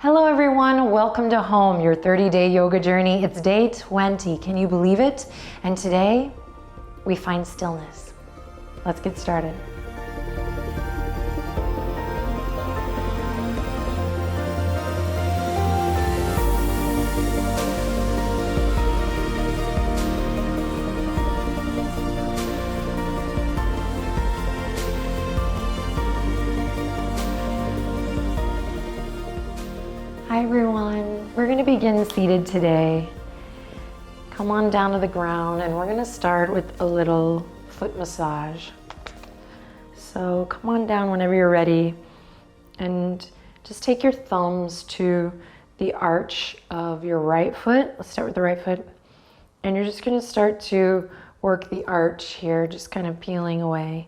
Hello everyone, welcome to Home, your 30-day yoga journey. It's day 20, can you believe it? And today, we find stillness. Let's get started. Hi everyone, we're going to begin seated today. Come on down to the ground and we're going to start with a little foot massage. So come on down whenever you're ready and just take your thumbs to the arch of your right foot. Let's start with the right foot. And you're just going to start to work the arch here, just kind of peeling away.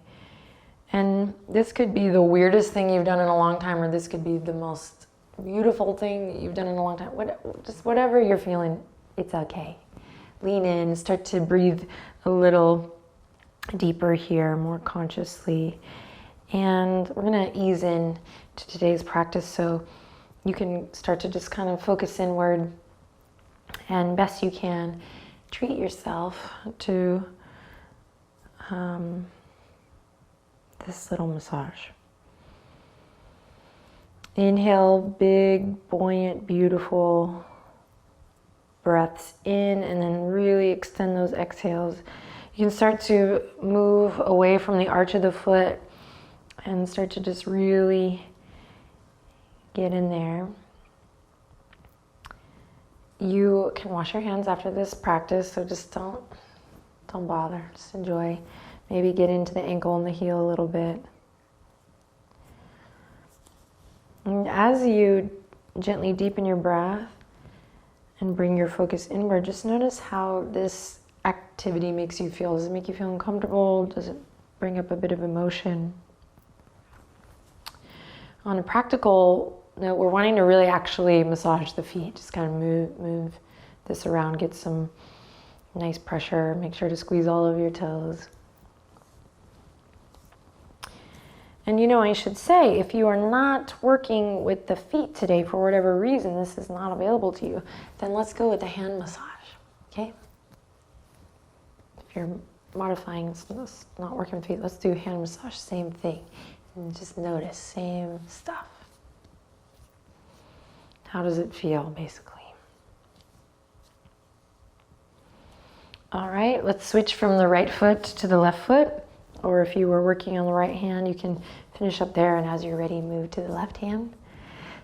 And this could be the weirdest thing you've done in a long time, or this could be the most beautiful thing that you've done in a long time. Just whatever you're feeling, it's okay. Lean in, start to breathe a little deeper here, more consciously. And we're gonna ease in to today's practice so you can start to just kind of focus inward and best you can treat yourself to this little massage. Inhale, big, buoyant, beautiful breaths in, and then really extend those exhales. You can start to move away from the arch of the foot and start to just really get in there. You can wash your hands after this practice, so just don't bother. Just enjoy. Maybe get into the ankle and the heel a little bit. And as you gently deepen your breath and bring your focus inward, just notice how this activity makes you feel. Does it make you feel uncomfortable? Does it bring up a bit of emotion? On a practical note, we're wanting to really actually massage the feet. Just kind of move this around, get some nice pressure. Make sure to squeeze all of your toes. And you know, I should say, if you are not working with the feet today for whatever reason, this is not available to you, then let's go with the hand massage, okay? If you're modifying, it's not working with feet, let's do hand massage, same thing. And just notice, same stuff. How does it feel, basically? All right, let's switch from the right foot to the left foot. Or if you were working on the right hand, you can finish up there, and as you're ready, move to the left hand.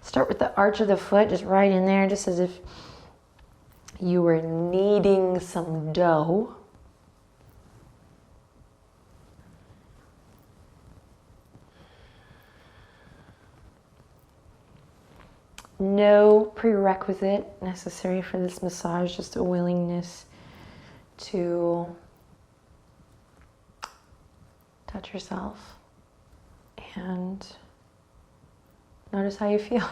Start with the arch of the foot, just right in there, just as if you were kneading some dough. No prerequisite necessary for this massage, just a willingness to touch yourself and notice how you feel.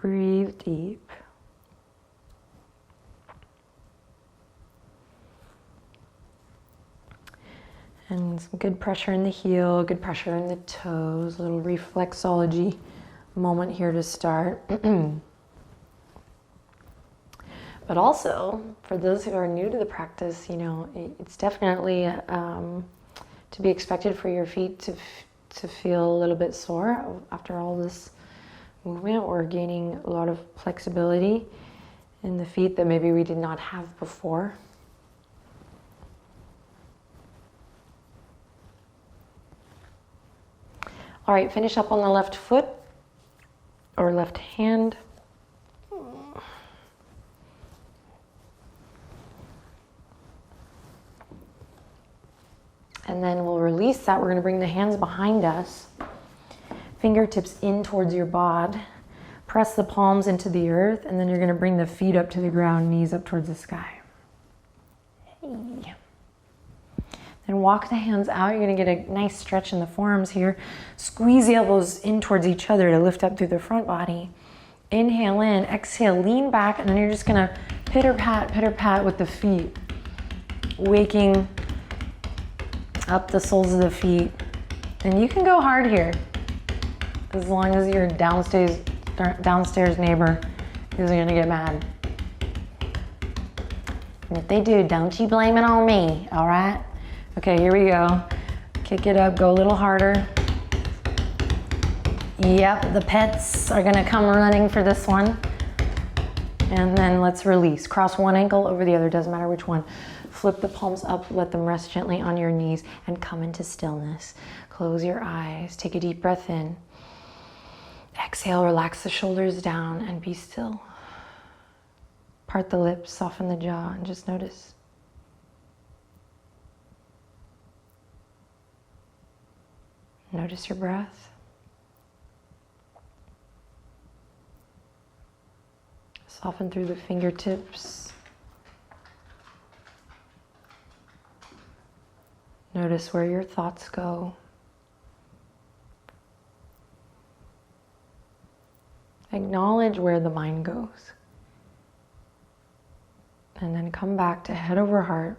Breathe deep. And some good pressure in the heel, good pressure in the toes, a little reflexology moment here to start. But also, for those who are new to the practice, you know, it's definitely to be expected for your feet to feel a little bit sore after all this movement. We're gaining a lot of flexibility in the feet that maybe we did not have before. All right, finish up on the left foot or left hand. And then we'll release that. We're going to bring the hands behind us. Fingertips in towards your bod. Press the palms into the earth. And then you're going to bring the feet up to the ground, knees up towards the sky. Hey. Then walk the hands out. You're going to get a nice stretch in the forearms here. Squeeze the elbows in towards each other to lift up through the front body. Inhale in. Exhale, lean back. And then you're just going to pitter pat with the feet. Waking up the soles of the feet. And you can go hard here. As long as your downstairs neighbor isn't gonna get mad. And if they do, don't you blame it on me, all right? Okay, here we go. Kick it up, go a little harder. Yep, the pets are gonna come running for this one. And then let's release. Cross one ankle over the other, doesn't matter which one. Flip the palms up, let them rest gently on your knees and come into stillness. Close your eyes, take a deep breath in. Exhale, relax the shoulders down and be still. Part the lips, soften the jaw, and just notice. Notice your breath. Soften through the fingertips. Notice where your thoughts go. Acknowledge where the mind goes. And then come back to head over heart.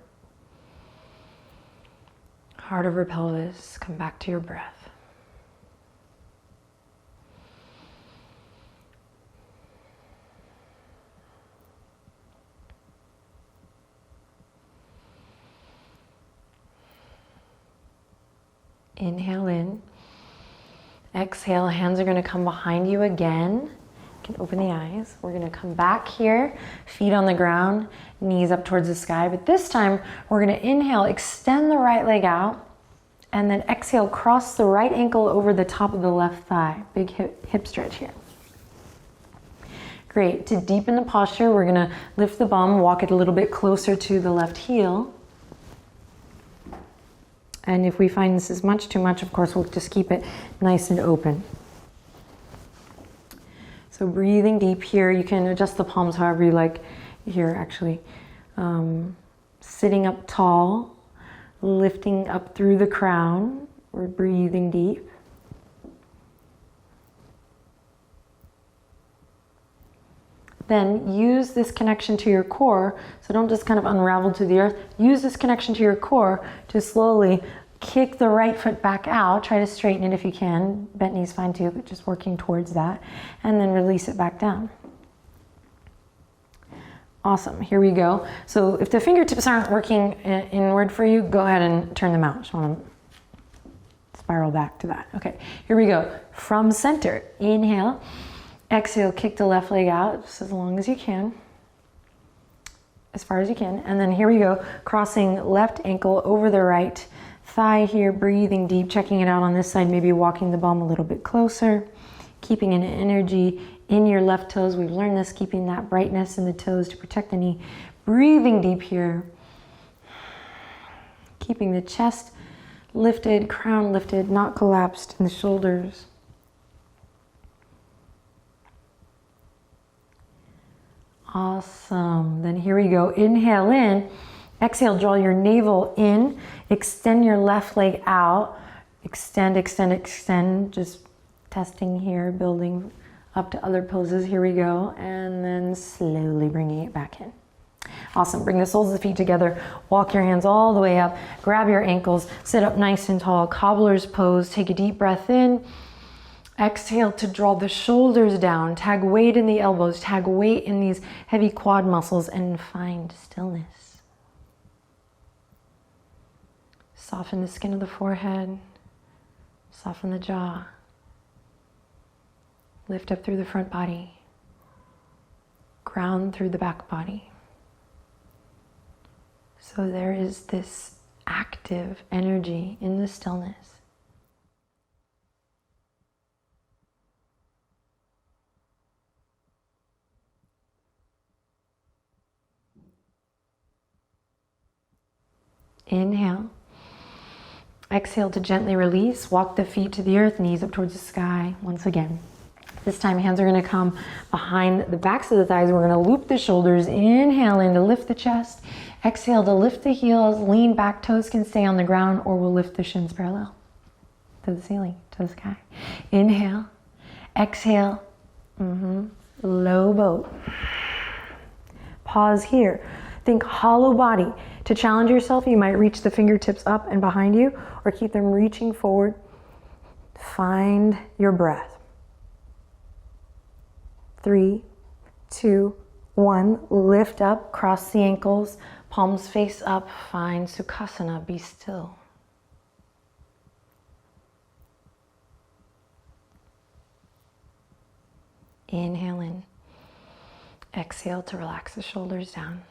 Heart over pelvis. Come back to your breath. Inhale in. Exhale, hands are gonna come behind you again. You can open the eyes. We're gonna come back here, feet on the ground, knees up towards the sky. But this time, we're gonna inhale, extend the right leg out, and then exhale, cross the right ankle over the top of the left thigh. Big hip stretch here. Great, to deepen the posture, we're gonna lift the bum, walk it a little bit closer to the left heel. And if we find this is much too much, of course, we'll just keep it nice and open. So breathing deep here. You can adjust the palms however you like here, actually. Sitting up tall, lifting up through the crown. We're breathing deep. Then use this connection to your core. So don't just kind of unravel to the earth. Use this connection to your core to slowly kick the right foot back out. Try to straighten it if you can. Bent knee's fine too, but just working towards that. And then release it back down. Awesome, here we go. So if the fingertips aren't working inward for you, go ahead and turn them out. Just want to spiral back to that. Okay, here we go. From center, inhale. Exhale, kick the left leg out just as long as you can. As far as you can. And then here we go. Crossing left ankle over the right thigh here. Breathing deep, checking it out on this side. Maybe walking the bum a little bit closer. Keeping an energy in your left toes. We've learned this, keeping that brightness in the toes to protect the knee. Breathing deep here. Keeping the chest lifted, crown lifted, not collapsed in the shoulders. Awesome. Then here we go. Inhale in. Exhale, draw your navel in. Extend your left leg out. Extend, extend, extend. Just testing here, building up to other poses. Here we go. And then slowly bringing it back in. Awesome. Bring the soles of the feet together. Walk your hands all the way up. Grab your ankles. Sit up nice and tall. Cobbler's pose. Take a deep breath in. Exhale to draw the shoulders down. Tag weight in the elbows. Tag weight in these heavy quad muscles and find stillness. Soften the skin of the forehead. Soften the jaw. Lift up through the front body. Ground through the back body. So there is this active energy in the stillness. Inhale. Exhale to gently release. Walk the feet to the earth, knees up towards the sky once again. This time hands are going to come behind the backs of the thighs. We're going to loop the shoulders. Inhale in to lift the chest. Exhale to lift the heels. Lean back. Toes can stay on the ground or we'll lift the shins parallel to the ceiling, to the sky. Inhale. Exhale. Low boat. Pause here. Think hollow body. To challenge yourself, you might reach the fingertips up and behind you or keep them reaching forward. Find your breath. 3, 2, 1. Lift up, cross the ankles, palms face up, find Sukhasana, be still. Inhale in. Exhale to relax the shoulders down.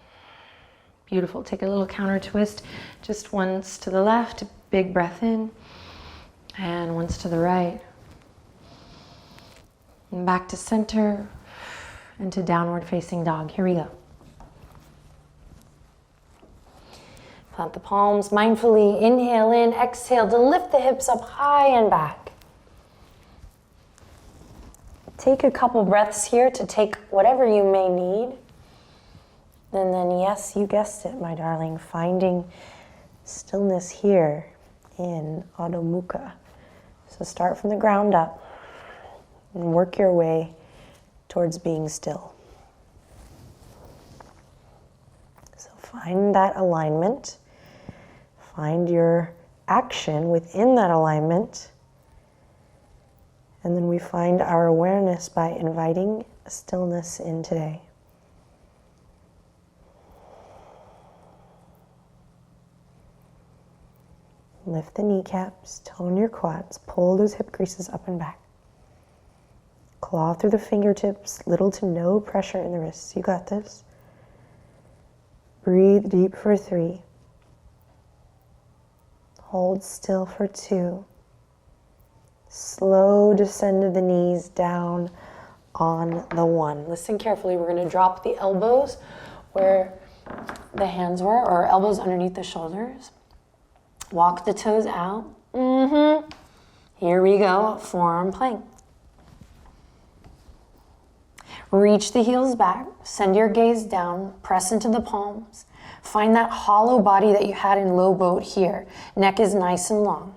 Beautiful. Take a little counter twist. Just once to the left, big breath in, and once to the right. And back to center, into downward facing dog. Here we go. Plant the palms mindfully. Inhale in, exhale to lift the hips up high and back. Take a couple breaths here to take whatever you may need. And then, yes, you guessed it, my darling, finding stillness here in Adho Mukha. So start from the ground up and work your way towards being still. So find that alignment. Find your action within that alignment. And then we find our awareness by inviting stillness in today. Lift the kneecaps, tone your quads, pull those hip creases up and back. Claw through the fingertips, little to no pressure in the wrists. You got this. Breathe deep for 3. Hold still for 2. Slow descend of the knees down on the 1. Listen carefully. We're going to drop the elbows where the hands were, or elbows underneath the shoulders. Walk the toes out. Here we go. Forearm plank. Reach the heels back. Send your gaze down. Press into the palms. Find that hollow body that you had in low boat here. Neck is nice and long.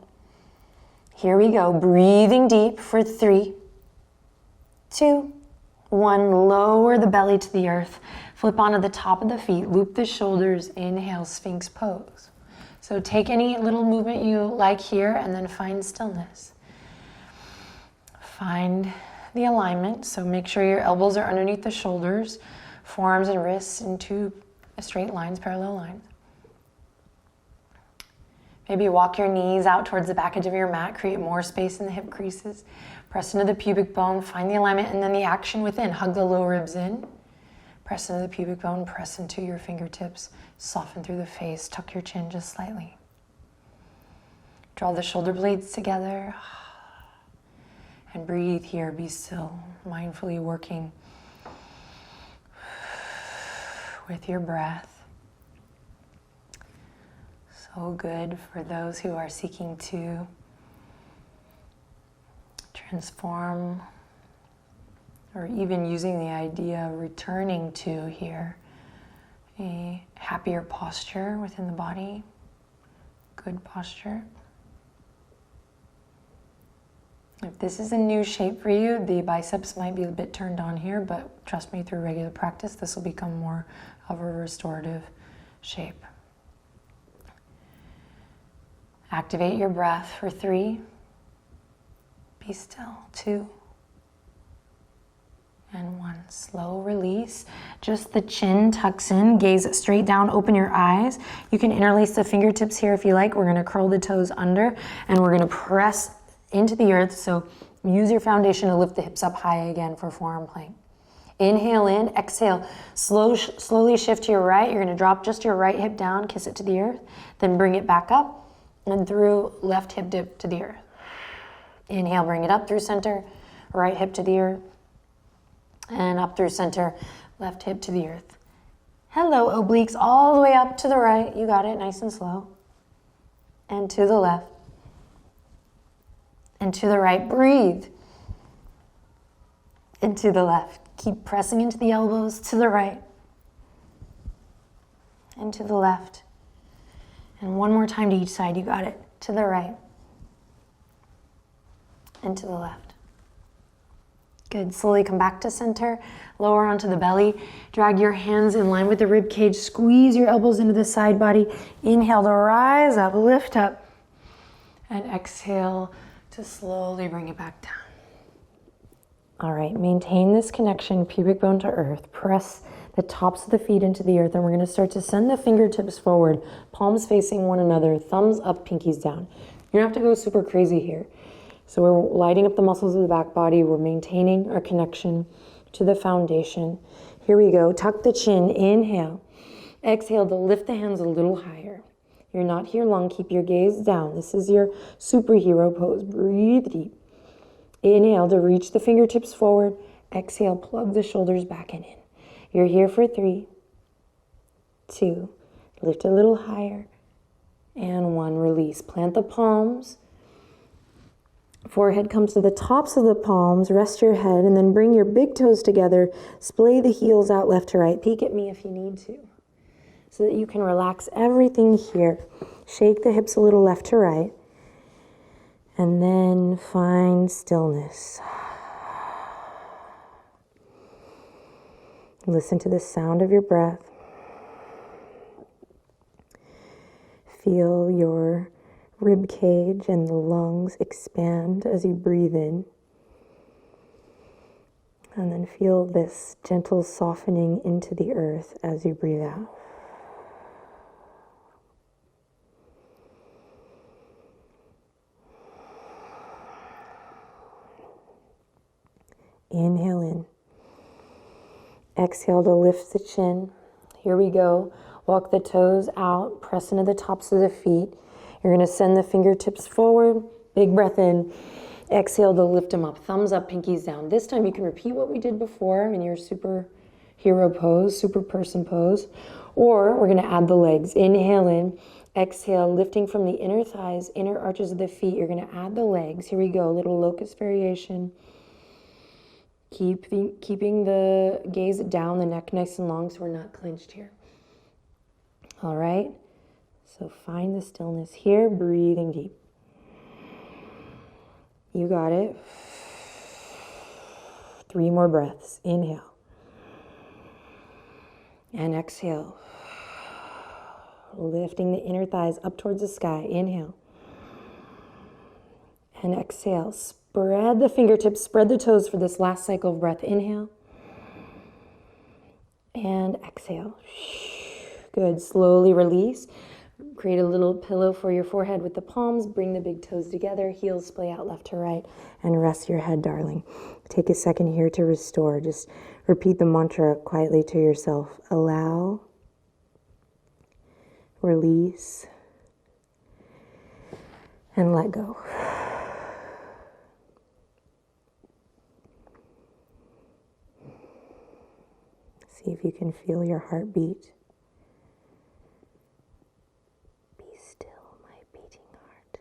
Here we go. Breathing deep for 3, 2, 1. Lower the belly to the earth. Flip onto the top of the feet. Loop the shoulders. Inhale, Sphinx pose. So take any little movement you like here and then find stillness. Find the alignment. So make sure your elbows are underneath the shoulders, forearms and wrists into straight lines, parallel lines. Maybe walk your knees out towards the back edge of your mat, create more space in the hip creases. Press into the pubic bone, find the alignment, and then the action within. Hug the low ribs in. Press into the pubic bone, press into your fingertips, soften through the face, tuck your chin just slightly. Draw the shoulder blades together. And breathe here, be still, mindfully working with your breath. So good for those who are seeking to transform, or even using the idea of returning to here a happier posture within the body, good posture. If this is a new shape for you, the biceps might be a bit turned on here, but trust me, through regular practice, this will become more of a restorative shape. Activate your breath for 3. Be still. 2. And 1. Slow release. Just the chin tucks in, gaze straight down, open your eyes. You can interlace the fingertips here if you like. We're gonna curl the toes under and we're gonna press into the earth. So use your foundation to lift the hips up high again for forearm plank. Inhale in, exhale. Slowly shift to your right. You're gonna drop just your right hip down, kiss it to the earth, then bring it back up and through left hip dip to the earth. Inhale, bring it up through center, right hip to the earth, and up through center, left hip to the earth. Hello, obliques, all the way up to the right. You got it, nice and slow. And to the left. And to the right, breathe. And to the left. Keep pressing into the elbows, to the right. And to the left. And one more time to each side, you got it. To the right. And to the left. Good, slowly come back to center. Lower onto the belly. Drag your hands in line with the rib cage. Squeeze your elbows into the side body. Inhale to rise up, lift up. And exhale to slowly bring it back down. All right, maintain this connection, pubic bone to earth. Press the tops of the feet into the earth, and we're gonna start to send the fingertips forward, palms facing one another, thumbs up, pinkies down. You don't have to go super crazy here. So we're lighting up the muscles of the back body. We're maintaining our connection to the foundation. Here we go. Tuck the chin. Inhale. Exhale to lift the hands a little higher. You're not here long. Keep your gaze down. This is your superhero pose. Breathe deep. Inhale to reach the fingertips forward. Exhale, plug the shoulders back and in. You're here for 3, 2, lift a little higher, and 1, release. Plant the palms. Forehead comes to the tops of the palms. Rest your head and then bring your big toes together. Splay the heels out left to right. Peek at me if you need to, so that you can relax everything here. Shake the hips a little left to right. And then find stillness. Listen to the sound of your breath. Feel your rib cage and the lungs expand as you breathe in. And then feel this gentle softening into the earth as you breathe out. Inhale in. Exhale to lift the chin. Here we go. Walk the toes out, press into the tops of the feet. You're gonna send the fingertips forward. Big breath in. Exhale to lift them up. Thumbs up, pinkies down. This time you can repeat what we did before in your superhero pose, super person pose. Or we're gonna add the legs. Inhale in. Exhale, lifting from the inner thighs, inner arches of the feet. You're gonna add the legs. Here we go, a little locust variation. Keeping the gaze down, the neck nice and long so we're not clenched here. All right, so find the stillness here, breathing deep. You got it. 3 more breaths. Inhale. And exhale. Lifting the inner thighs up towards the sky. Inhale. And exhale. Spread the fingertips, spread the toes for this last cycle of breath. Inhale. And exhale. Good. Slowly release. Create a little pillow for your forehead with the palms. Bring the big toes together. Heels splay out left to right. And rest your head, darling. Take a second here to restore. Just repeat the mantra quietly to yourself. Allow. Release. And let go. See if you can feel your heartbeat. Be still, my beating heart.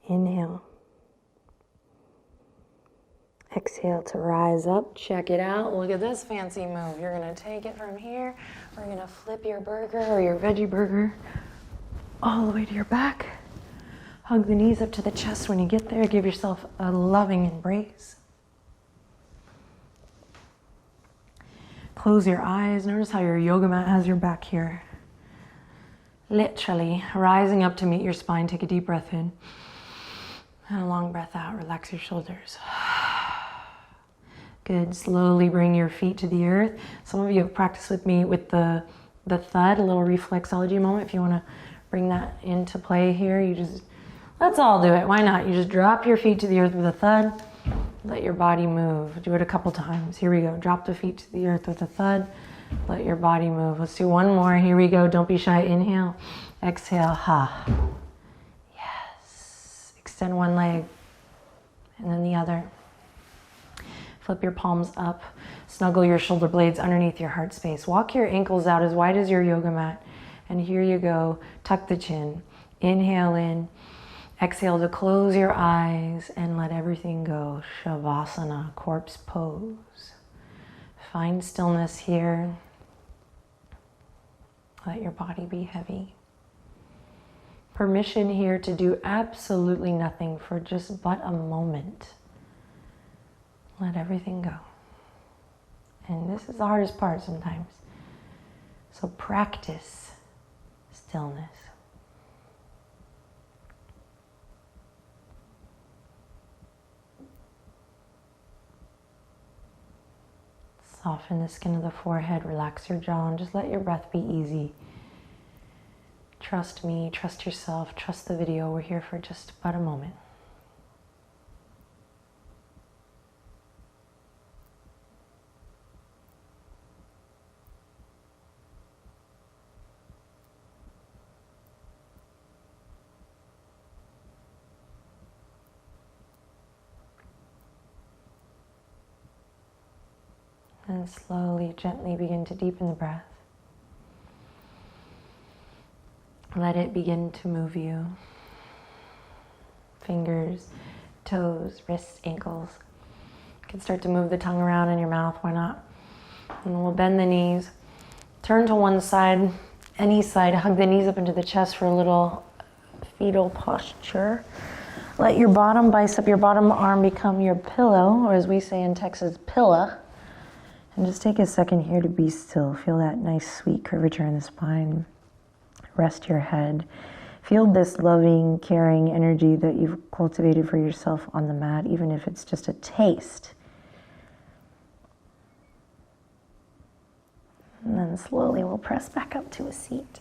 Inhale. Exhale to rise up. Check it out. Look at this fancy move. You're going to take it from here. We're going to flip your burger or your veggie burger all the way to your back. Hug the knees up to the chest when you get there. Give yourself a loving embrace. Close your eyes. Notice how your yoga mat has your back here. Literally rising up to meet your spine. Take a deep breath in. And a long breath out. Relax your shoulders. Good. Slowly bring your feet to the earth. Some of you have practiced with me with the thud, a little reflexology moment. If you want to bring that into play here, you just, let's all do it. Why not? You just drop your feet to the earth with a thud. Let your body move. Do it a couple times. Here we go. Drop the feet to the earth with a thud. Let your body move. Let's do one more. Here we go. Don't be shy. Inhale. Exhale. Ha. Yes. Extend one leg and then the other. Flip your palms up. Snuggle your shoulder blades underneath your heart space. Walk your ankles out as wide as your yoga mat. And here you go. Tuck the chin. Inhale in. Exhale to close your eyes and let everything go. Shavasana, corpse pose. Find stillness here. Let your body be heavy. Permission here to do absolutely nothing for just but a moment. Let everything go. And this is the hardest part sometimes. So practice stillness. Soften the skin of the forehead, relax your jaw, and just let your breath be easy. Trust me, trust yourself, trust the video. We're here for just about a moment. And slowly, gently begin to deepen the breath. Let it begin to move you. Fingers, toes, wrists, ankles. You can start to move the tongue around in your mouth, why not? And we'll bend the knees. Turn to one side, any side. Hug the knees up into the chest for a little fetal posture. Let your bottom bicep, your bottom arm become your pillow, or as we say in Texas, pillow. And just take a second here to be still. Feel that nice, sweet curvature in the spine. Rest your head. Feel this loving, caring energy that you've cultivated for yourself on the mat, even if it's just a taste. And then slowly we'll press back up to a seat.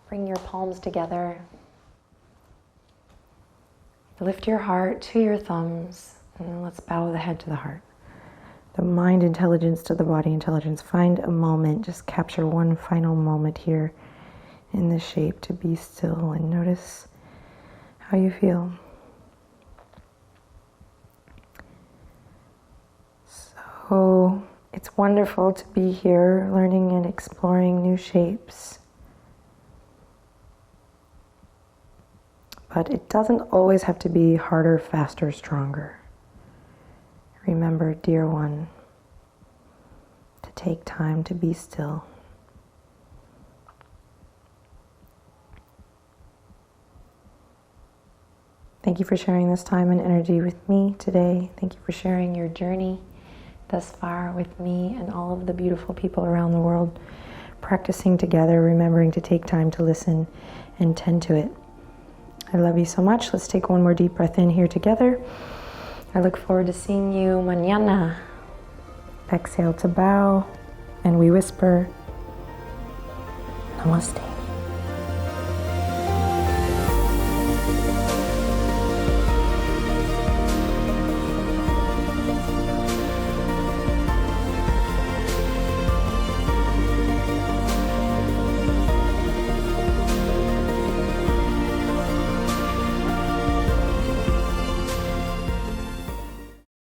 Bring your palms together. Lift your heart to your thumbs, and then let's bow the head to the heart. The mind intelligence to the body intelligence. Find a moment, just capture one final moment here in this shape to be still and notice how you feel. So it's wonderful to be here learning and exploring new shapes. But it doesn't always have to be harder, faster, stronger. Remember, dear one, to take time to be still. Thank you for sharing this time and energy with me today. Thank you for sharing your journey thus far with me and all of the beautiful people around the world, practicing together, remembering to take time to listen and tend to it. I love you so much. Let's take one more deep breath in here together. I look forward to seeing you mañana. Exhale to bow, and we whisper, Namaste.